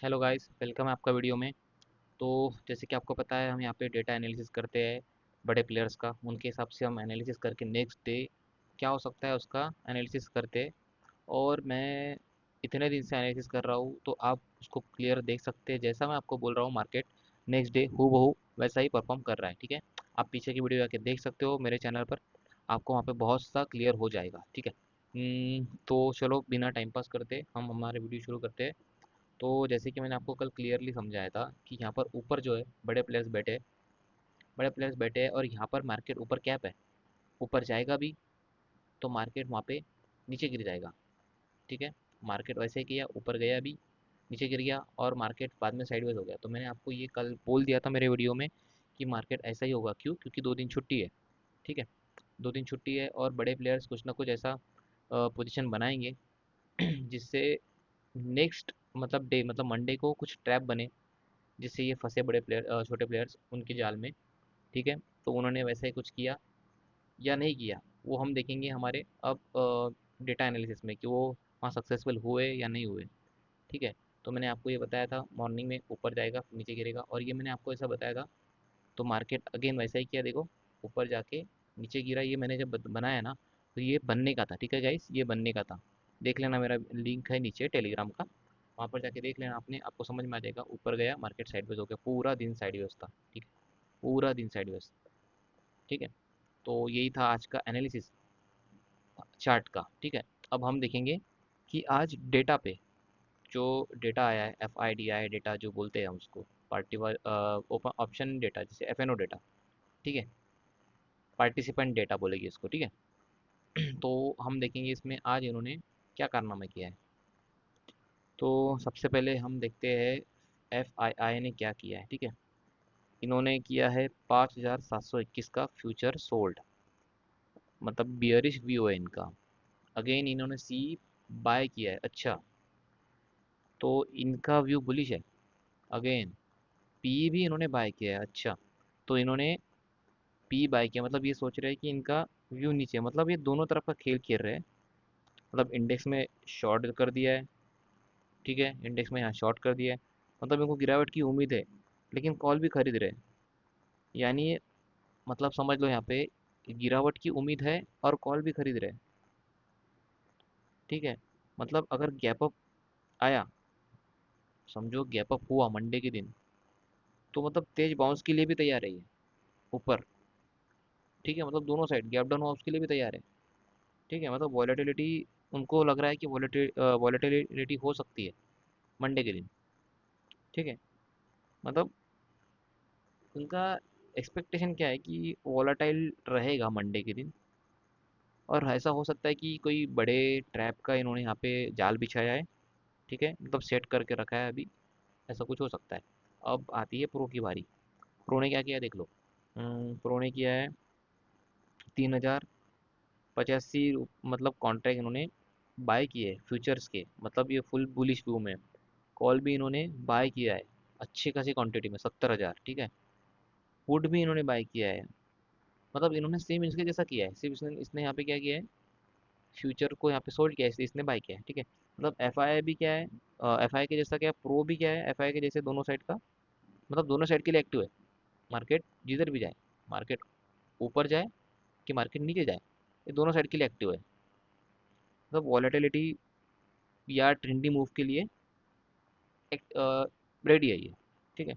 Hello guys, welcome है आपका video में। तो जैसे कि आपको पता है, हम यहाँ पे डेटा एनालिसिस करते हैं बड़े प्लेयर्स का। उनके हिसाब से हम एनालिसिस करके नेक्स्ट डे क्या हो सकता है उसका एनालिसिस करते हैं। और मैं इतने दिन से एनालिसिस कर रहा हूँ, तो आप उसको क्लियर देख सकते हैं। जैसा मैं आपको बोल रहा हूँ, मार्केट नेक्स्ट डे हूबहू वैसा ही परफॉर्म कर रहा है। ठीक है, आप पीछे की वीडियो जाके देख सकते हो मेरे चैनल पर। आपको वहाँ पे बहुत सा क्लियर हो जाएगा। ठीक है। तो चलो बिना टाइम पास करते हम हमारे वीडियो शुरू करते हैं। तो जैसे कि मैंने आपको कल क्लियरली समझाया था कि यहाँ पर ऊपर जो है बड़े प्लेयर्स बैठे हैं और यहाँ पर मार्केट ऊपर कैप है। ऊपर जाएगा भी तो मार्केट वहाँ पे नीचे गिर जाएगा। ठीक है, मार्केट वैसे ही किया, ऊपर गया भी, नीचे गिर गया और मार्केट बाद में साइडवेज हो गया। तो मैंने आपको ये कल बोल दिया था मेरे वीडियो में कि मार्केट ऐसा ही होगा। क्यों? क्योंकि 2 दिन छुट्टी है। ठीक है, 2 दिन छुट्टी है और बड़े प्लेयर्स कुछ ना कुछ ऐसा पोजीशन बनाएंगे जिससे नेक्स्ट मतलब डे मतलब मंडे को कुछ ट्रैप बने, जिससे ये फंसे छोटे प्लेयर्स उनके जाल में। ठीक है, तो उन्होंने वैसा ही कुछ किया या नहीं किया, वो हम देखेंगे हमारे अब डेटा एनालिसिस में कि वो वहाँ सक्सेसफुल हुए या नहीं हुए। ठीक है, तो मैंने आपको ये बताया था मॉर्निंग में ऊपर जाएगा फिर नीचे गिरेगा, और ये मैंने आपको ऐसा बताया था। तो मार्केट अगेन वैसा ही किया, देखो ऊपर जाके नीचे गिरा। ये मैंने जब बनाया ना, तो ये बनने का था। ठीक है गाइस, ये बनने का था। देख लेना, मेरा लिंक है नीचे टेलीग्राम का, वहाँ पर जाके देख लेना आपने, आपको समझ में आ जाएगा। ऊपर गया, मार्केट साइडवेज हो गया, पूरा दिन साइडवेज था। ठीक है, पूरा दिन साइडवेज। ठीक है, तो यही था आज का एनालिसिस चार्ट का। ठीक है, अब हम देखेंगे कि आज डेटा पे जो डेटा आया है, F I D I data जो बोलते हैं हम उसको, पार्टी ओपन ऑप्शन डेटा, जैसे एफ एन ओ डेटा। ठीक है, पार्टिसिपेंट डेटा बोलेगी इसको। ठीक है, तो हम देखेंगे इसमें आज इन्होंने क्या कारनामा किया है। तो सबसे पहले हम देखते हैं एफ आई आई ने क्या किया है। ठीक है, इन्होंने किया है 5,721 का फ्यूचर सोल्ड, मतलब बियरिश व्यू है इनका। अगेन इन्होंने सी बाय किया है। अच्छा, तो इनका व्यू बुलिश है। अगेन पी भी इन्होंने बाय किया है। अच्छा, तो इन्होंने पी बाय किया, मतलब ये सोच रहे हैं कि इनका व्यू नीचे है। मतलब ये दोनों तरफ का खेल खेल रहे हैं। मतलब इंडेक्स में शॉर्ट कर दिया है। ठीक है, इंडेक्स में यहाँ शॉर्ट कर दिया है, मतलब इनको गिरावट की उम्मीद है, लेकिन कॉल भी खरीद रहे हैं। यानी मतलब समझ लो यहाँ पे गिरावट की उम्मीद है और कॉल भी खरीद रहे हैं। ठीक है, मतलब अगर गैप अप आया, समझो गैप अप हुआ मंडे के दिन, तो मतलब तेज बाउंस के लिए भी तैयार है ये ऊपर। ठीक है, मतलब दोनों साइड गैप डाउन हुआ उसके लिए भी तैयार है। ठीक है, मतलब वॉलेटिलिटी, उनको लग रहा है कि वॉलेटिलिटी हो सकती है मंडे के दिन। ठीक है, मतलब उनका एक्सपेक्टेशन क्या है कि वॉलेटाइल रहेगा मंडे के दिन, और ऐसा हो सकता है कि कोई बड़े ट्रैप का इन्होंने यहाँ पे जाल बिछाया है। ठीक है, मतलब सेट करके रखा है अभी, ऐसा कुछ हो सकता है। अब आती है प्रो की बारी। प्रो ने क्या किया देख लो। प्रो ने किया है 3,085, मतलब कॉन्ट्रैक्ट इन्होंने बाय किए फ्यूचर्स के, मतलब ये फुल बुलिश व्यू में। कॉल भी इन्होंने बाय किया है अच्छी खासी क्वांटिटी में, 70,000। ठीक है, पुट भी इन्होंने बाय किया है। मतलब इन्होंने सेम इसके जैसा किया है, सिर्फ इसने इसने यहाँ पे क्या किया है, फ्यूचर को यहाँ पे सोल्ड किया है, इसलिए इसने बाय किया है। ठीक है, मतलब एफ आई भी क्या है, एफ आई के जैसा क्या, प्रो भी क्या है एफ आई के जैसे, दोनों साइड का, मतलब दोनों साइड के लिए एक्टिव है। मार्केट जिधर भी जाए, मार्केट ऊपर जाए कि मार्केट नीचे जाए, ये दोनों साइड के लिए एक्टिव है। मतलब वॉलेटिलिटी या ट्रेंडी मूव के लिए एक रेडी है ये। ठीक है,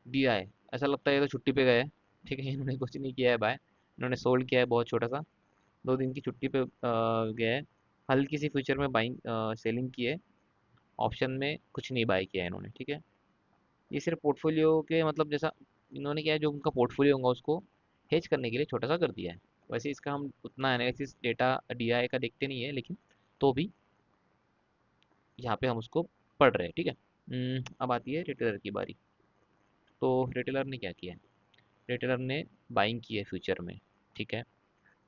दिया है, ऐसा लगता है ये तो छुट्टी पे गए हैं। ठीक है, इन्होंने कुछ नहीं किया है बाय, इन्होंने सोल्ड किया है बहुत छोटा सा। 2 दिन की छुट्टी पे गए हैं। हल्की सी फ्यूचर में बाइंग सेलिंग की है, ऑप्शन में कुछ नहीं बाय किया है इन्होंने। ठीक है, ये सिर्फ पोर्टफोलियो के मतलब जैसा इन्होंने क्या है, जो उनका पोर्टफोलियो होगा उसको हेज करने के लिए छोटा सा कर दिया है। वैसे इसका हम उतना एनालिसिस डेटा डीआई का देखते नहीं है, लेकिन तो भी यहाँ पे हम उसको पढ़ रहे हैं। ठीक है, अब आती है रिटेलर की बारी। तो रिटेलर ने क्या किया है, रिटेलर ने बाइंग की है फ्यूचर में। ठीक है,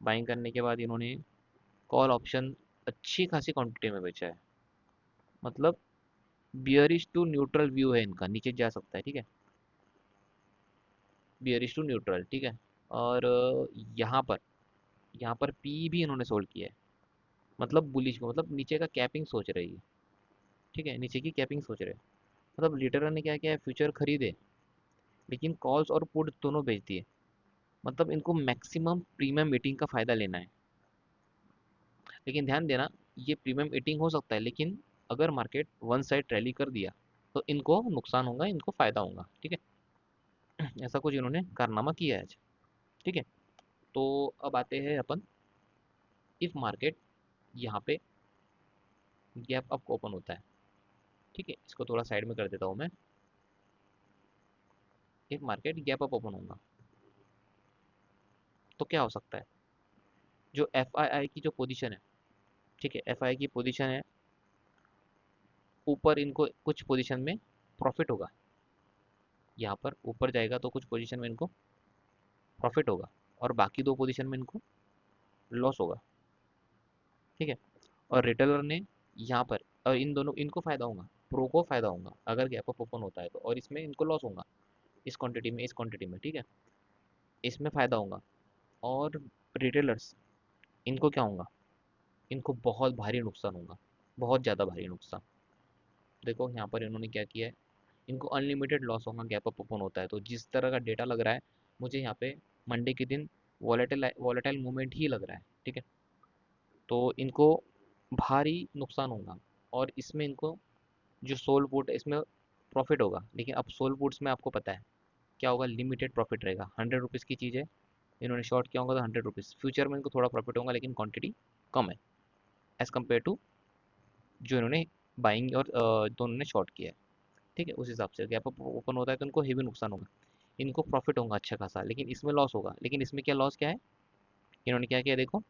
बाइंग करने के बाद इन्होंने कॉल ऑप्शन अच्छी खासी क्वांटिटी में बेचा है। मतलब बियरिश टू न्यूट्रल व्यू है इनका, नीचे जा सकता है। ठीक है, बियरिश टू न्यूट्रल। ठीक है, और यहाँ पर पी भी इन्होंने सोल्ड किया है, मतलब बुलिश को, मतलब नीचे का कैपिंग सोच रही है। ठीक है, नीचे की कैपिंग सोच रहे हैं। मतलब लिटरर ने क्या किया है, फ्यूचर खरीदे लेकिन कॉल्स और पुट दोनों बेच दिए। मतलब इनको मैक्सिमम प्रीमियम मीटिंग का फायदा लेना है। लेकिन ध्यान देना, ये प्रीमियम मीटिंग हो सकता है, लेकिन अगर मार्केट वन साइड रैली कर दिया तो इनको नुकसान होगा, इनको फायदा होगा। ठीक है, ऐसा कुछ इन्होंने कारनामा किया है आज। ठीक है, तो अब आते हैं अपन, इफ मार्केट यहाँ पे गैप अप ओपन होता है। ठीक है, इसको थोड़ा साइड में कर देता हूँ मैं। If market gap up open होगा तो क्या हो सकता है, जो एफ आई आई की जो पोजीशन है, ठीक है, एफ आई की पोजीशन है, ऊपर इनको कुछ पोजीशन में प्रॉफिट होगा। यहाँ पर ऊपर जाएगा तो कुछ पोजीशन में इनको प्रॉफिट होगा, और बाकी दो पोजीशन में इनको लॉस होगा। ठीक है, और रिटेलर ने यहाँ पर, और इन दोनों इनको फायदा होगा, प्रो को फायदा होगा अगर गैप अप ओपन होता है तो, और इसमें इनको लॉस होगा, इस क्वांटिटी में, इस क्वांटिटी में। ठीक है, इसमें फायदा होगा। और रिटेलर्स, इनको क्या होगा, इनको बहुत भारी नुकसान होगा, बहुत ज़्यादा भारी नुकसान। देखो यहाँ पर इन्होंने क्या किया है, इनको अनलिमिटेड लॉस होगा गैप अप ओपन होता है तो। जिस तरह का डेटा लग रहा है मुझे यहाँ पे, मंडे के दिन वॉलेटाइल वॉलेटाइल मूवमेंट ही लग रहा है। ठीक है, तो इनको भारी नुकसान होगा। और इसमें इनको जो सोल पुट है इसमें प्रॉफिट होगा, लेकिन अब सोल पुट्स में आपको पता है क्या होगा, लिमिटेड प्रॉफिट रहेगा। 100 रुपीज़ की चीज़ है, इन्होंने शॉर्ट किया होगा तो 100 रुपीज़। फ्यूचर में इनको थोड़ा प्रॉफिट होगा लेकिन क्वांटिटी कम है एज़ कम्पेयर टू जो इन्होंने बाइंग और दोनों ने शॉर्ट किया है। ठीक है, उस हिसाब से गैप अप ओपन होता है तो इनको हेवी नुकसान होगा। इनको प्रॉफिट होगा अच्छा खासा, लेकिन इसमें लॉस होगा। लेकिन इसमें क्या लॉस क्या है, इन्होंने क्या किया देखो,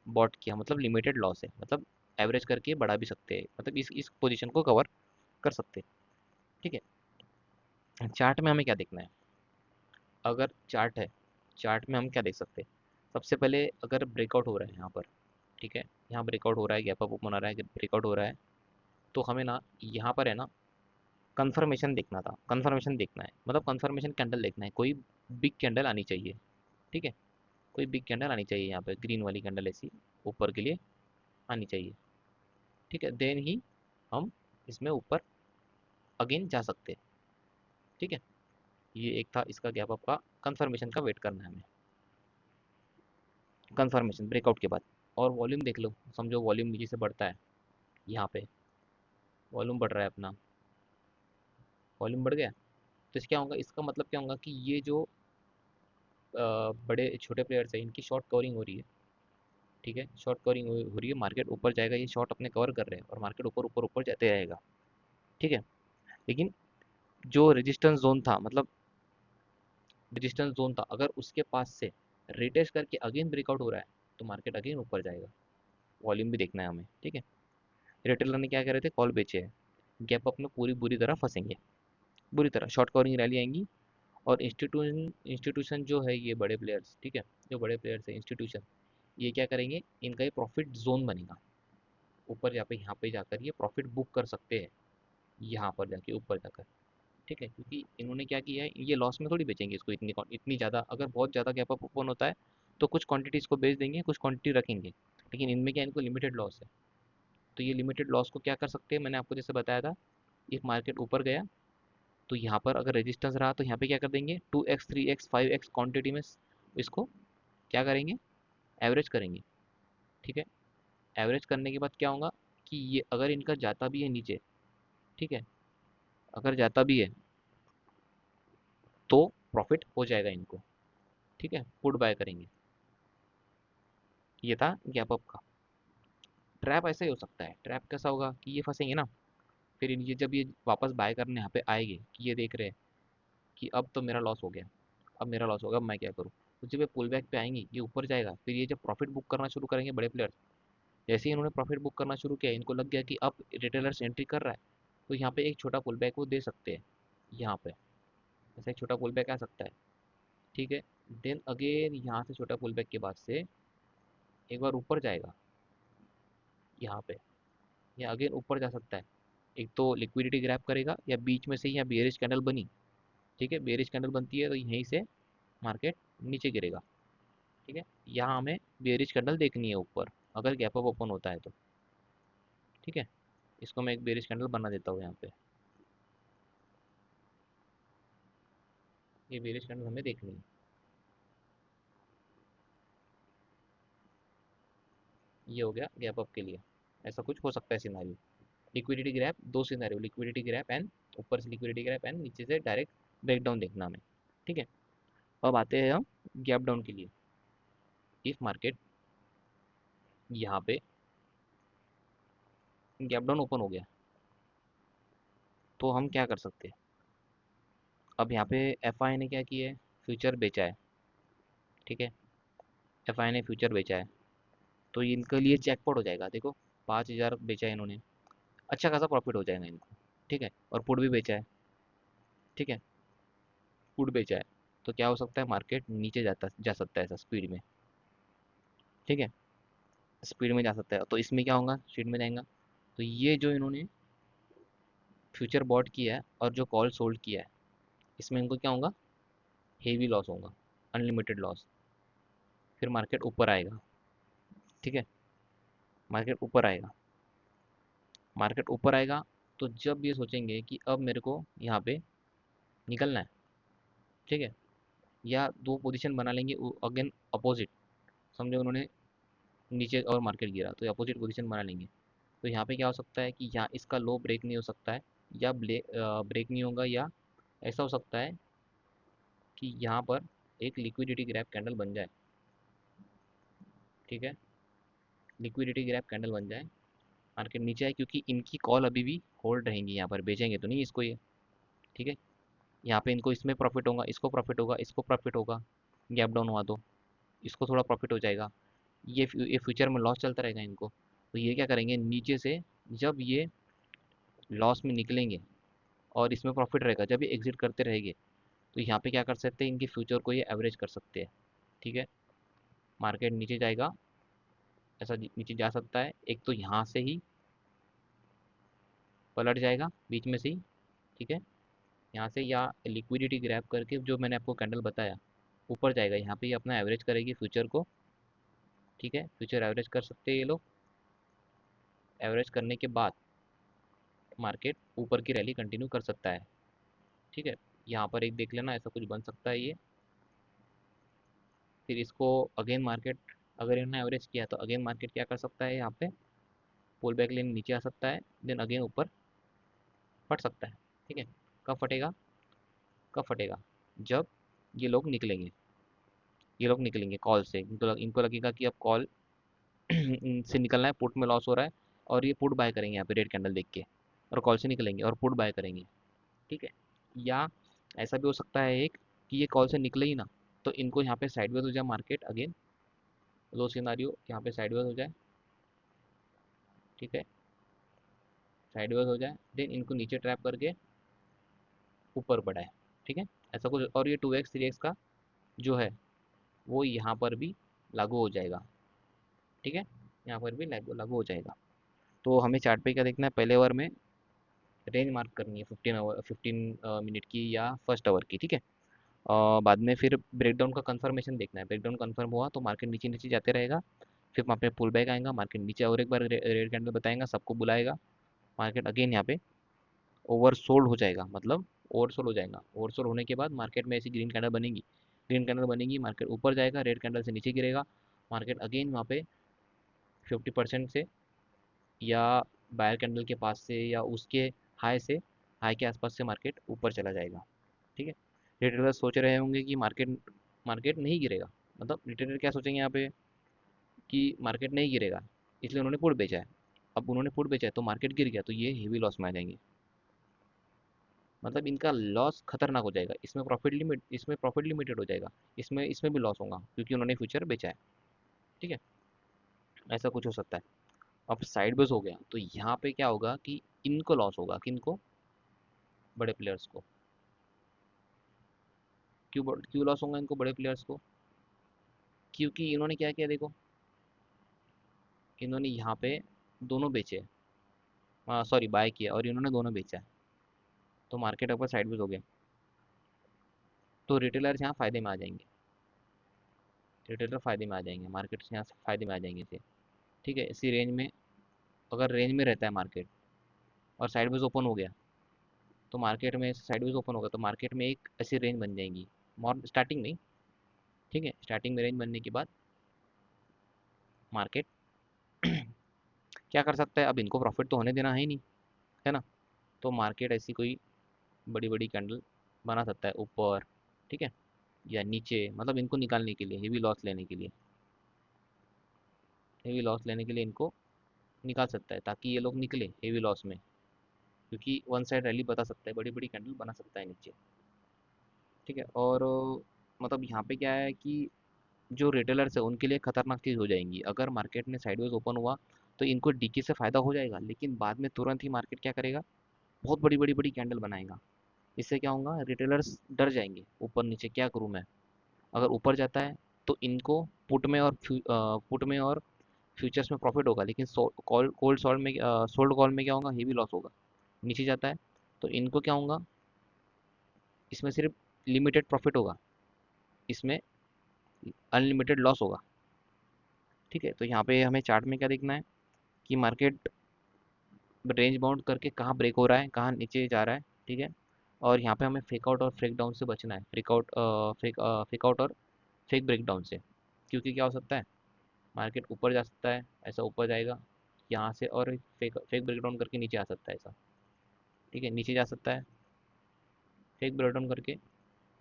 बॉट किया, मतलब लिमिटेड लॉस है, मतलब एवरेज करके बढ़ा भी सकते हैं, मतलब इस पोजीशन को कवर कर सकते हैं। ठीक है, चार्ट में हमें क्या देखना है, अगर चार्ट है, चार्ट में हम क्या देख सकते हैं, सबसे पहले अगर ब्रेकआउट हो रहा है यहाँ पर, ठीक है, यहाँ ब्रेकआउट हो रहा है, गैप अप ओपन आ रहा है, ब्रेकआउट हो रहा है, तो हमें ना यहाँ पर है ना कंफर्मेशन देखना था, कंफर्मेशन देखना है, मतलब कंफर्मेशन कैंडल देखना है, कोई बिग कैंडल आनी चाहिए। ठीक है, कोई बिग कैंडल आनी चाहिए, यहाँ पे ग्रीन वाली कैंडल ऐसी ऊपर के लिए आनी चाहिए। ठीक है, देन ही हम इसमें ऊपर अगेन जा सकते हैं। ठीक है, ये एक था इसका गैप अप का, कंफर्मेशन का वेट करना है हमें, कंफर्मेशन ब्रेकआउट के बाद। और वॉल्यूम देख लो, समझो वॉल्यूम नीचे से बढ़ता है, यहाँ पे वॉल्यूम बढ़ रहा है अपना, वॉल्यूम बढ़ गया, तो इस क्या होगा, इसका मतलब क्या होगा कि ये जो बड़े छोटे प्लेयर्स हैं इनकी शॉर्ट कवरिंग हो रही है। ठीक है, शॉर्ट कवरिंग हो रही है, मार्केट ऊपर जाएगा, ये शॉर्ट अपने कवर कर रहे हैं और मार्केट ऊपर ऊपर ऊपर जाते रहेगा। ठीक है, लेकिन जो रेजिस्टेंस जोन था, मतलब रेजिस्टेंस जोन था, अगर उसके पास से रिटेस्ट करके अगेन ब्रेकआउट हो रहा है तो मार्केट अगेन ऊपर जाएगा। वॉल्यूम भी देखना है हमें। ठीक है, रिटेलर ने क्या कह रहे थे, कॉल बेचे है, गैप अप में पूरी बुरी तरह फंसेंगे, बुरी तरह शॉर्ट कवरिंग रैली आएंगी। और इंस्टीट्यूशन इंस्टीट्यूशन जो है, ये बड़े प्लेयर्स, ठीक है, जो बड़े प्लेयर्स है इंस्टीट्यूशन, ये क्या करेंगे, इनका ये प्रॉफिट जोन बनेगा, ऊपर यहाँ पे जाकर ये प्रॉफिट बुक कर सकते हैं, यहाँ पर जाके ऊपर जाकर। ठीक है, क्योंकि इन्होंने क्या किया है, ये लॉस में थोड़ी बेचेंगे इसको, इतनी इतनी ज़्यादा, अगर बहुत ज़्यादा गैप अप ओपन होता है तो कुछ क्वांटिटी इसको बेच देंगे, कुछ क्वांटिटी रखेंगे, लेकिन इनमें क्या, इनको लिमिटेड लॉस है। तो ये लिमिटेड लॉस को क्या कर सकते हैं, मैंने आपको जैसे बताया था, एक मार्केट ऊपर गया तो यहाँ पर अगर रेजिस्टेंस रहा तो यहाँ पे क्या कर देंगे, 2x 3x 5x क्वांटिटी में इसको क्या करेंगे, एवरेज करेंगे। ठीक है, एवरेज करने के बाद क्या होगा कि ये अगर इनका जाता भी है नीचे, ठीक है, अगर जाता भी है तो प्रॉफिट हो जाएगा इनको। ठीक है, पुट बाय करेंगे। ये था गैप अप का। ट्रैप ऐसा ही हो सकता है, ट्रैप कैसा होगा कि ये फंसेंगे ना, फिर ये जब ये वापस बाय करने यहाँ पे आएंगे कि ये देख रहे हैं कि अब तो मेरा लॉस हो गया, अब मेरा लॉस होगा, अब मैं क्या करूँ, तो जब ये पुल बैक पे आएंगी, ये ऊपर जाएगा, फिर ये जब प्रॉफिट बुक करना शुरू करेंगे बड़े प्लेयर्स, जैसे ही इन्होंने प्रॉफिट बुक करना शुरू किया, इनको लग गया कि अब रिटेलर्स एंट्री कर रहा है, तो यहाँ पे एक छोटा पुल बैक वो दे सकते हैं, यहाँ पे ऐसा एक छोटा पुल बैक आ सकता है। ठीक है, देन अगेन यहाँ से छोटा पुल बैक के बाद से एक बार ऊपर जाएगा यहाँ पे, या अगेन ऊपर जा सकता है। एक तो लिक्विडिटी ग्रैब करेगा, या बीच में से यहाँ बेयरिश कैंडल बनी, ठीक है, बेयरिश कैंडल बनती है तो यहीं से मार्केट नीचे गिरेगा। ठीक है, यहाँ हमें बेयरिश कैंडल देखनी है ऊपर, अगर गैप अप ओपन होता है तो। ठीक है, इसको मैं एक बेरिश कैंडल बना देता हूँ यहाँ पे। ये बेरिश कैंडल हमें देखनी है। ये हो गया गैप अप के लिए। ऐसा कुछ हो सकता है सिनारियो। लिक्विडिटी ग्रैप, दो सिनारियो, लिक्विडिटी ग्रैप एंड ऊपर से लिक्विडिटी ग्रैप एंड नीचे से डायरेक्ट ब्रेकडाउन देखना हमें। ठीक है, अब आते हैं हम गैप डाउन के लिए। इफ मार्केट यहाँ पे गैप डाउन ओपन हो गया तो हम क्या कर सकते हैं। अब यहाँ पे एफ आई ने क्या किया है, फ्यूचर बेचा है। ठीक है, एफ आई ने फ्यूचर बेचा है तो इनके लिए जैकपॉट हो जाएगा। देखो 5,000 बेचा है इन्होंने, अच्छा खासा प्रॉफिट हो जाएगा इनको। ठीक है, और पुट भी बेचा है। ठीक है, पुट बेचा है तो क्या हो सकता है, मार्केट नीचे जाता जा सकता है ऐसा स्पीड में। ठीक है, स्पीड में जा सकता है तो इसमें क्या होगा, स्पीड में जाएगा। तो ये जो इन्होंने फ्यूचर बॉट किया है और जो कॉल सोल्ड किया है, इसमें इनको क्या होगा, हेवी लॉस होगा, अनलिमिटेड लॉस। फिर मार्केट ऊपर आएगा। ठीक है, मार्केट ऊपर आएगा, मार्केट ऊपर आएगा तो जब ये सोचेंगे कि अब मेरे को यहाँ पे निकलना है। ठीक है, या दो पोजीशन बना लेंगे अगेन अपोजिट। समझो उन्होंने नीचे और मार्केट गिरा तो अपोजिट पोजीशन बना लेंगे। तो यहाँ पे क्या हो सकता है कि यहाँ इसका लो ब्रेक नहीं हो सकता है, या ब्रेक नहीं होगा, या ऐसा हो सकता है कि यहाँ पर एक लिक्विडिटी ग्रैप कैंडल बन जाए। ठीक है, लिक्विडिटी ग्रैप कैंडल बन जाए, मार्केट नीचे आए, क्योंकि इनकी कॉल अभी भी होल्ड रहेंगी, यहाँ पर बेचेंगे तो नहीं इसको ये। ठीक है, यहाँ पे इनको इसमें प्रॉफिट होगा, इसको प्रॉफिट होगा, इसको प्रॉफिट होगा। गैप डाउन हुआ तो इसको थोड़ा प्रॉफिट हो जाएगा। ये फ्यूचर में लॉस चलता रहेगा इनको। तो ये क्या करेंगे, नीचे से जब ये लॉस में निकलेंगे और इसमें प्रॉफिट रहेगा, जब ये एग्जिट करते रहेंगे, तो यहाँ पे क्या कर सकते हैं, इनके फ्यूचर को ये एवरेज कर सकते हैं। ठीक है, मार्केट नीचे जाएगा, ऐसा नीचे जा सकता है, एक तो यहाँ से ही पलट जाएगा बीच में से ही। ठीक है, यहाँ से या लिक्विडिटी ग्रैब करके जो मैंने आपको कैंडल बताया ऊपर जाएगा, यहाँ पे ये अपना एवरेज करेगी फ्यूचर को। ठीक है, फ्यूचर एवरेज कर सकते हैं ये लोग। एवरेज करने के बाद मार्केट ऊपर की रैली कंटिन्यू कर सकता है। ठीक है, यहाँ पर एक देख लेना, ऐसा कुछ बन सकता है ये। फिर इसको अगेन मार्केट, अगर इन्होंने एवरेज किया तो अगेन मार्केट क्या कर सकता है, यहाँ पे पुल बैक लेने नीचे आ सकता है, देन अगेन ऊपर फट सकता है। ठीक है, कब फटेगा, कब फटेगा, जब ये लोग निकलेंगे, ये लोग निकलेंगे कॉल से, इनको लगेगा कि अब कॉल से निकलना है, पुट में लॉस हो रहा है, और ये पुट बाय करेंगे यहाँ पे रेड कैंडल देख के, और कॉल से निकलेंगे और पुट बाय करेंगे। ठीक है, या ऐसा भी हो सकता है एक, कि ये कॉल से निकले ही ना, तो इनको यहाँ पे साइडवेज हो जाए मार्केट अगेन। लो सिनारियो, यहाँ पे साइडवेज हो जाए। ठीक है, साइडवेज हो जाए, देन इनको नीचे ट्रैप करके ऊपर बढ़ाए। ठीक है, ऐसा कुछ, और ये 2x 3x का जो है वो यहाँ पर भी लागू हो जाएगा। ठीक है, यहाँ पर भी लागू लागू हो जाएगा। तो हमें चार्ट पे क्या देखना है, पहले ओवर में रेंज मार्क करनी है 15 मिनट की या फर्स्ट आवर की। ठीक है, बाद में फिर ब्रेकडाउन का कंफर्मेशन देखना है, ब्रेकडाउन कंफर्म हुआ तो मार्केट नीचे नीचे जाते रहेगा। फिर वहाँ पे पुल बैक आएगा, मार्केट नीचे और एक बार रेड कैंडल बताएगा, सबको बुलाएगा, मार्केट अगेन यहाँ पे ओवरसोल्ड हो जाएगा, मतलब ओवरसोल्ड हो जाएगा। ओवरसोल्ड होने के बाद मार्केट में ऐसी ग्रीन कैंडल बनेगी, ग्रीन कैंडल बनेगी, मार्केट ऊपर जाएगा, रेड कैंडल से नीचे गिरेगा, मार्केट अगेन वहाँ पे 50% से या बायर कैंडल के पास से या उसके हाई से, हाई के आसपास से मार्केट ऊपर चला जाएगा। ठीक है, रिटेलर सोच रहे होंगे कि मार्केट मार्केट नहीं गिरेगा, मतलब रिटेलर क्या सोचेंगे यहाँ पे कि मार्केट नहीं गिरेगा, इसलिए उन्होंने पुट बेचा है। अब उन्होंने पुट बेचा है तो मार्केट गिर गया तो ये हेवी लॉस में आ जाएंगे, मतलब इनका लॉस खतरनाक हो जाएगा। इसमें प्रॉफिट लिमिटेड हो जाएगा, इसमें इसमें भी लॉस होगा क्योंकि उन्होंने फ्यूचर बेचा है। ठीक है, ऐसा कुछ हो सकता है। अब साइडवेज हो गया तो यहाँ पे क्या होगा कि इनको लॉस होगा, किनको, बड़े प्लेयर्स को। क्यों लॉस होगा इनको, बड़े प्लेयर्स को, क्योंकि इन्होंने क्या किया देखो, इन्होंने यहाँ पे दोनों बेचे, सॉरी बाय किया और इन्होंने दोनों बेचा है, तो मार्केट अपर साइडवेज हो गया, तो रिटेलर्स यहाँ फायदे में आ जाएंगे, रिटेलर फायदे में आ जाएंगे, मार्केट यहाँ से फायदे में आ जाएंगे इसे। ठीक है, इसी रेंज में, अगर रेंज में रहता है मार्केट, और साइडवेज ओपन हो गया, तो मार्केट में साइडवेज ओपन होगा तो मार्केट में एक ऐसी रेंज बन जाएंगी मॉर स्टार्टिंग में ही, ठीक है। स्टार्टिंग में रेंज बनने के बाद मार्केट क्या कर सकता है, अब इनको प्रॉफिट तो होने देना है ही नहीं, है ना। तो मार्केट ऐसी कोई बड़ी बड़ी कैंडल बना सकता है ऊपर, ठीक है, या नीचे, मतलब इनको निकालने के लिए, हेवी लॉस लेने के लिए, हेवी लॉस लेने के लिए इनको निकाल सकता है ताकि ये लोग निकले हेवी लॉस में, क्योंकि वन साइड रैली बता सकता है, बड़ी बड़ी कैंडल बना सकता है नीचे, ठीक है। और मतलब यहाँ पे क्या है कि जो रिटेलर्स है उनके लिए खतरनाक चीज़ हो जाएंगी, अगर मार्केट में साइडवेज ओपन हुआ तो इनको डीके से फ़ायदा हो जाएगा, लेकिन बाद में तुरंत ही मार्केट क्या करेगा, बहुत बड़ी बड़ी बड़ी कैंडल बनाएगा। इससे क्या होगा, रिटेलर्स डर जाएंगे, ऊपर नीचे क्या करूँ मैं। अगर ऊपर जाता है तो इनको पुट में और फ्यूचर्स में प्रॉफिट होगा, लेकिन कोल्ड सॉल्ट में सोल्ड कॉल में क्या होगा, हेवी लॉस होगा। नीचे जाता है तो इनको क्या होगा, इसमें सिर्फ लिमिटेड प्रॉफिट होगा, इसमें अनलिमिटेड लॉस होगा, ठीक है। तो यहाँ पे हमें चार्ट में क्या देखना है कि मार्केट रेंज बाउंड करके कहाँ ब्रेक हो रहा है, कहाँ नीचे जा रहा है, ठीक है। और यहाँ पे हमें फेक आउट और फेक डाउन से बचना है, फेक आउट और फेक ब्रेक डाउन से, क्योंकि क्या हो सकता है, मार्केट ऊपर जा सकता है, ऐसा ऊपर जाएगा यहाँ से, और फेक फेक ब्रेक डाउन करके नीचे आ सकता है ऐसा, ठीक है, नीचे जा सकता है, फेक ब्रेक डाउन करके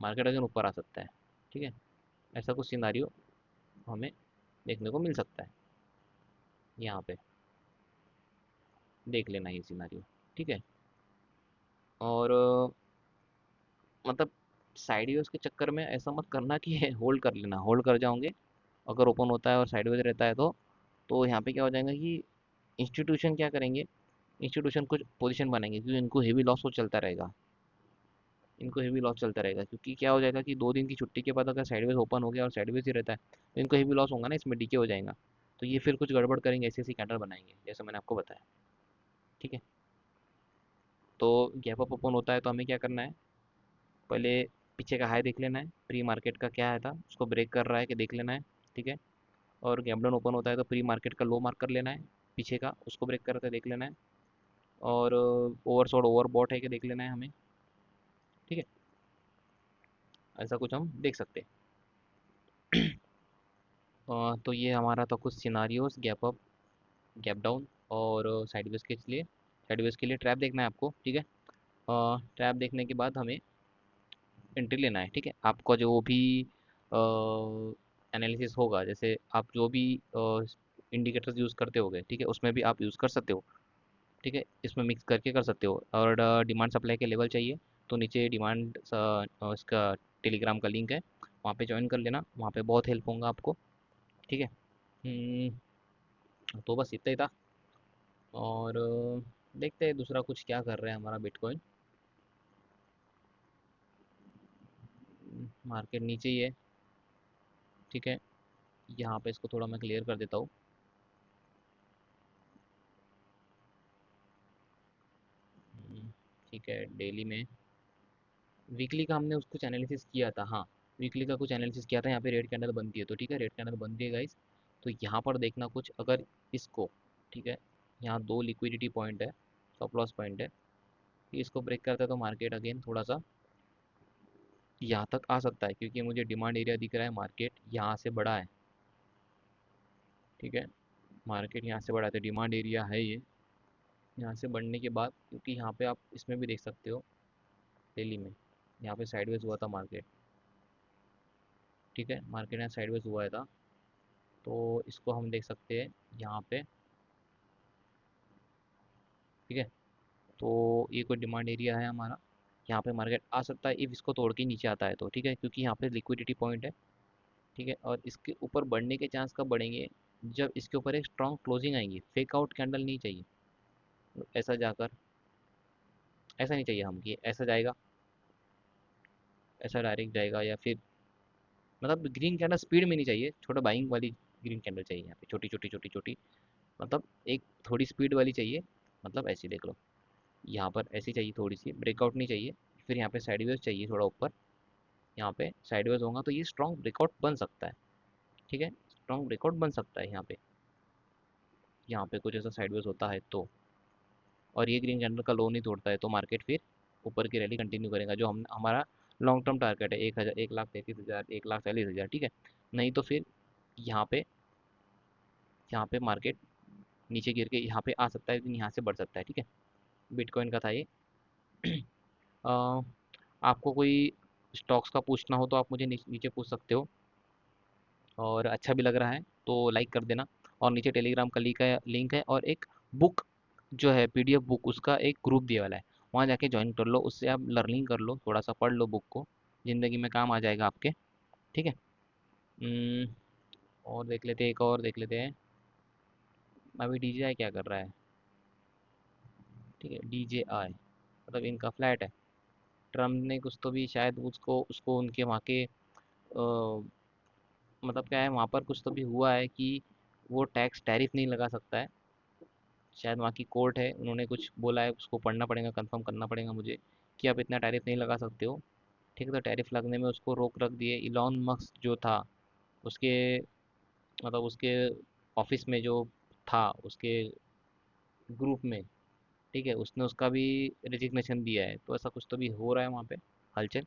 मार्केट अगेन ऊपर आ सकता है, ठीक है। ऐसा कुछ सिनारियो हमें देखने को मिल सकता है, यहाँ पे देख लेना ये सिनारियो, ठीक है। और मतलब साइडवेज के चक्कर में ऐसा मत करना कि होल्ड कर लेना, होल्ड कर जाओगे अगर ओपन होता है और साइडवेज रहता है तो यहाँ पे क्या हो जाएगा कि इंस्टीट्यूशन क्या करेंगे, इंस्टीट्यूशन कुछ पोजीशन बनाएंगे, क्योंकि इनको हेवी लॉस तो चलता रहेगा, इनको हेवी लॉस चलता रहेगा, क्योंकि क्या हो जाएगा कि 2 दिन की छुट्टी के बाद अगर साइडवेज ओपन हो गया और साइडवेज ही रहता है तो इनको हेवी लॉस होगा ना, इसमें डीके हो जाएगा। तो ये फिर कुछ गड़बड़ करेंगे, ऐसी ऐसी कैंडल बनाएंगे जैसे मैंने आपको बताया, ठीक है। तो गैप अप ओपन होता है तो हमें क्या करना है, पहले पीछे का हाई देख लेना है, प्री मार्केट का क्या है था उसको ब्रेक कर रहा है कि देख लेना है, ठीक है। और गैप डाउन ओपन होता है तो प्री मार्केट का लो मार्क कर लेना है, पीछे का उसको ब्रेक करते देख लेना है। और ओवरसोल्ड ओवरबॉट है कि देख लेना है हमें, ठीक है। ऐसा कुछ हम देख सकते हैं। तो ये हमारा था कुछ scenarios, gap up, gap down और साइडवेज के लिए ट्रैप देखना है आपको, ठीक है। ट्रैप देखने के बाद हमें एंट्री लेना है, ठीक है। आपका जो भी एनालिसिस होगा, जैसे आप जो भी इंडिकेटर्स यूज़ करते होगे, ठीक है, उसमें भी आप यूज़ कर सकते हो, ठीक है, इसमें मिक्स करके कर सकते हो। और डिमांड सप्लाई के लेवल चाहिए तो नीचे इसका टेलीग्राम का लिंक है, वहाँ पे ज्वाइन कर लेना, वहाँ पे बहुत हेल्प होगा आपको, ठीक है। तो बस इतना ही था। और देखते हैं दूसरा कुछ क्या कर रहे हैं हमारा बिटकॉइन। मार्केट नीचे ही है, ठीक है। यहाँ पे इसको थोड़ा मैं क्लियर कर देता हूँ। ठीक है, डेली में, वीकली का हमने कुछ एनालिसिस किया था, हाँ, वीकली का कुछ एनालिसिस किया था। यहाँ पे रेड कैंडल बनती है तो ठीक है, रेड कैंडल बनती है गाइस। तो यहाँ पर देखना कुछ, अगर इसको, ठीक है, यहाँ 2 लिक्विडिटी पॉइंट है, स्टॉप लॉस पॉइंट है, इसको ब्रेक करता है तो मार्केट अगेन थोड़ा सा यहाँ तक आ सकता है, क्योंकि मुझे डिमांड एरिया दिख रहा है, मार्केट यहाँ से बड़ा है, ठीक है। मार्केट यहाँ से बड़ा है तो डिमांड एरिया है ये। यहाँ से बढ़ने के बाद, क्योंकि यहाँ पे आप इसमें भी देख सकते हो डेली में, यहाँ पे साइडवेज हुआ था मार्केट, ठीक है, मार्केट यहाँ साइडवेज हुआ था। तो इसको हम देख सकते हैं यहाँ पे, ठीक है। तो ये कोई डिमांड एरिया है हमारा, यहाँ पे मार्केट आ सकता है इफ इसको तोड़ के नीचे आता है तो, ठीक है, क्योंकि यहाँ पे लिक्विडिटी पॉइंट है, ठीक है। और इसके ऊपर बढ़ने के चांस कब बढ़ेंगे, जब इसके ऊपर एक स्ट्रॉन्ग क्लोजिंग आएंगी, फेक आउट कैंडल नहीं चाहिए, तो ऐसा जाकर, ऐसा नहीं चाहिए हम कि ऐसा जाएगा, ऐसा डायरेक्ट जाएगा, या फिर मतलब ग्रीन कैंडल स्पीड में नहीं चाहिए, छोटा बाइंग वाली ग्रीन कैंडल चाहिए यहाँ पे, छोटी छोटी छोटी छोटी, मतलब एक थोड़ी स्पीड वाली चाहिए, मतलब ऐसी देख लो, यहाँ पर ऐसी चाहिए, थोड़ी सी ब्रेकआउट नहीं चाहिए। फिर यहाँ पे साइडवेज चाहिए थोड़ा ऊपर, यहाँ पे साइडवेज होगा तो ये स्ट्रॉन्ग ब्रेकआउट बन सकता है, ठीक है, स्ट्रॉन्ग ब्रेकआउट बन सकता है यहाँ पे, यहाँ पे कुछ ऐसा साइडवेज होता है तो। और ये ग्रीन कैंडल का लो नहीं तोड़ता है तो मार्केट फिर ऊपर की रैली कंटिन्यू करेगा, जो हम हमारा लॉन्ग टर्म टारगेट है 1,000, 1,33,000, 1,40,000, ठीक है। नहीं तो फिर यहाँ पे यहाँ पे मार्केट नीचे गिर के यहाँ पे आ सकता है, लेकिन यहाँ से बढ़ सकता है, ठीक है। बिटकॉइन का था ये। अ, आपको कोई स्टॉक्स का पूछना हो तो आप मुझे नीचे पूछ सकते हो, और अच्छा भी लग रहा है तो लाइक कर देना। और नीचे टेलीग्राम का लिंक है, और एक बुक जो है पीडीएफ बुक, उसका एक ग्रुप दिया वाला है, वहाँ जाके ज्वाइन कर लो, उससे आप लर्निंग कर लो, थोड़ा सा पढ़ लो बुक को, ज़िंदगी में काम आ जाएगा आपके, ठीक है। हम्म, और देख लेते हैं, एक और देख लेते हैं। अभी डीजेआई क्या कर रहा है, ठीक है। डीजेआई मतलब इनका फ्लैट है। ट्रम्प ने कुछ तो भी शायद उसको उसको उनके वहाँ के मतलब क्या है, वहाँ पर कुछ तो भी हुआ है कि वो टैक्स टैरिफ नहीं लगा सकता है। शायद वहाँ की कोर्ट है, उन्होंने कुछ बोला है, उसको पढ़ना पड़ेगा, कंफर्म करना पड़ेगा मुझे, कि आप इतना टैरिफ नहीं लगा सकते हो, ठीक है। तो टैरिफ लगने में उसको रोक रख दिए। इलॉन मस्क जो था, उसके मतलब उसके ऑफिस में जो था, उसके ग्रुप में, ठीक है, उसने उसका भी रेजिग्नेशन दिया है। तो ऐसा कुछ तो भी हो रहा है वहाँ पे हलचल।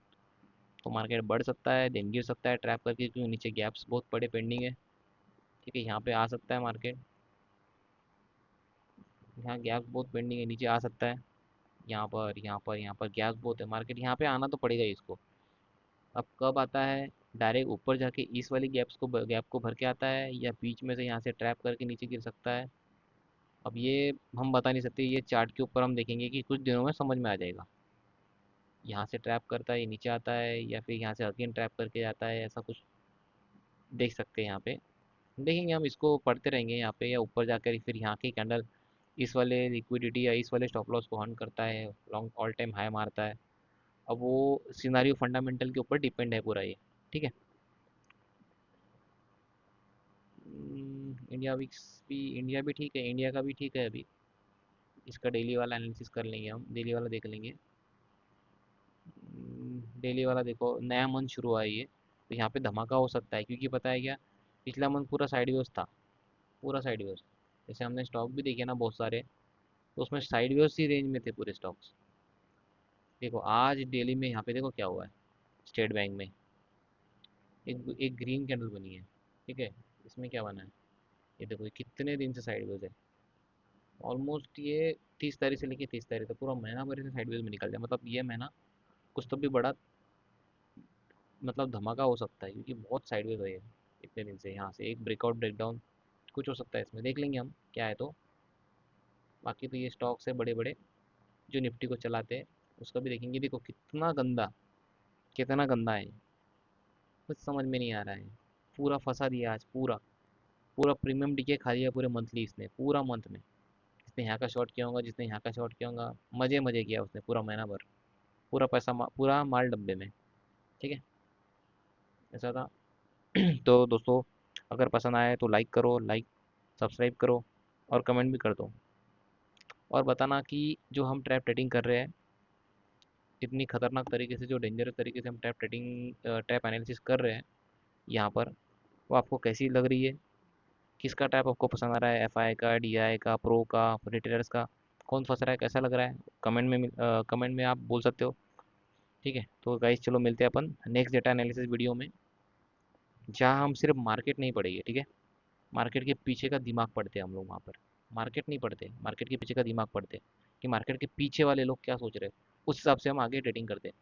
तो मार्केट बढ़ सकता है, दिन गिर सकता है ट्रैप करके, क्योंकि नीचे गैप्स बहुत बड़े पेंडिंग है, ठीक है। यहाँ पे आ सकता है मार्केट, यहाँ गैप बहुत पेंडिंग है, नीचे आ सकता है। यहाँ पर गैप बहुत है, मार्केट यहाँ पे आना तो पड़ेगा ही इसको। अब कब आता है, डायरेक्ट ऊपर जाके इस वाली गैप को भर के आता है, या बीच में से यहाँ से ट्रैप करके नीचे गिर सकता है। अब ये हम बता नहीं सकते, ये चार्ट के ऊपर हम देखेंगे कि कुछ दिनों में समझ में आ जाएगा। यहाँ से ट्रैप करता है, ये नीचे आता है, या फिर यहाँ से अगेन ट्रैप करके जाता है, ऐसा कुछ देख सकते हैं यहाँ पे। देखेंगे हम, इसको पढ़ते रहेंगे यहाँ पे, या ऊपर जाकर फिर यहाँ की कैंडल इस वाले लिक्विडिटी या इस वाले स्टॉप लॉस को हर्न करता है, लॉन्ग ऑल टाइम हाई मारता है। अब वो सिनारियो फंडामेंटल के ऊपर डिपेंड है पूरा ये, ठीक है। इंडिया भी ठीक है, इंडिया का भी ठीक है अभी। इसका डेली वाला एनालिसिस कर लेंगे हम, डेली वाला देख लेंगे। डेली वाला देखो, नया मंथ शुरू हुआ है ये, तो यहाँ पे धमाका हो सकता है, क्योंकि पता है क्या, पिछला मंथ पूरा साइडवेज था, पूरा साइडवेज। जैसे हमने स्टॉक भी देखे ना बहुत सारे, तो उसमें साइडवेज ही रेंज में थे पूरे स्टॉक्स। देखो आज डेली में यहाँ पे देखो क्या हुआ है, स्टेट बैंक में एक एक ग्रीन कैंडल बनी है, ठीक है। इसमें क्या बना है, ये देखो, ये कितने दिन से साइडवेज है। ऑलमोस्ट ये 30 तारीख से लेके 30 तारीख तक पूरा महीना भर से साइडवेज में निकल जाए, मतलब ये महीना कुछ तो भी बड़ा मतलब धमाका हो सकता है, क्योंकि बहुत साइडवेज है ये इतने दिन से। यहाँ से एक ब्रेकआउट ब्रेकडाउन कुछ हो सकता है, इसमें देख लेंगे हम क्या है तो। बाकी तो ये स्टॉक्स है बड़े बड़े जो निफ्टी को चलाते हैं, उसका भी देखेंगे। देखो कितना गंदा है, कुछ समझ में नहीं आ रहा है। पूरा फंसा दिया आज, पूरा पूरा प्रीमियम डीके खा लिया पूरे मंथली, इसने पूरा मंथ में। जिसने यहाँ का शॉर्ट किया होगा, जिसने यहाँ का शॉर्ट किया होगा, मजे मजे किया उसने पूरा महीना भर, पूरा पैसा पूरा माल डब्बे में, ठीक है। ऐसा था। तो दोस्तों, अगर पसंद आए तो लाइक करो, सब्सक्राइब करो, और कमेंट भी कर दो, और बताना कि जो हम ट्रैप ट्रेडिंग कर रहे हैं, इतनी खतरनाक तरीके से, जो डेंजरस तरीके से हम ट्रैप एनालिसिस कर रहे हैं यहाँ पर, वो आपको कैसी लग रही है। किसका ट्रैप आपको पसंद आ रहा है, एफआई का, डीआई का, प्रो का, रिटेलर्स का, कौन फंस रहा है, कैसा लग रहा है, कमेंट में आप बोल सकते हो, ठीक है। तो गाइस चलो मिलते हैं अपन नेक्स्ट डेटा एनालिसिस वीडियो में, जहाँ हम सिर्फ मार्केट नहीं पढ़ेंगे, ठीक है। मार्केट के पीछे का दिमाग पढ़ते हैं हम लोग वहाँ पर। मार्केट नहीं पढ़ते, मार्केट के पीछे का दिमाग पढ़ते हैं, कि मार्केट के पीछे वाले लोग क्या सोच रहे हैं, उस हिसाब से हम आगे ट्रेडिंग करते हैं।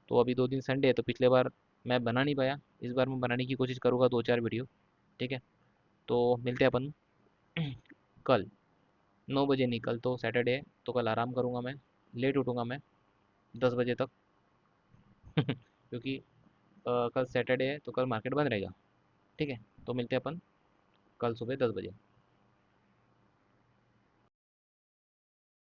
तो अभी 2 दिन संडे है, तो पिछले बार मैं बना नहीं पाया, इस बार मैं बनाने की कोशिश करूँगा 2-4 वीडियो, ठीक है। तो मिलते हैं अपन कल 9 बजे। नहीं, कल तो सैटरडे है, तो कल आराम करूँगा मैं, लेट उठूँगा मैं 10 बजे तक क्योंकि कल सैटरडे है, तो कल मार्केट बंद रहेगा, ठीक है। तो मिलते हैं अपन कल सुबह 10 बजे।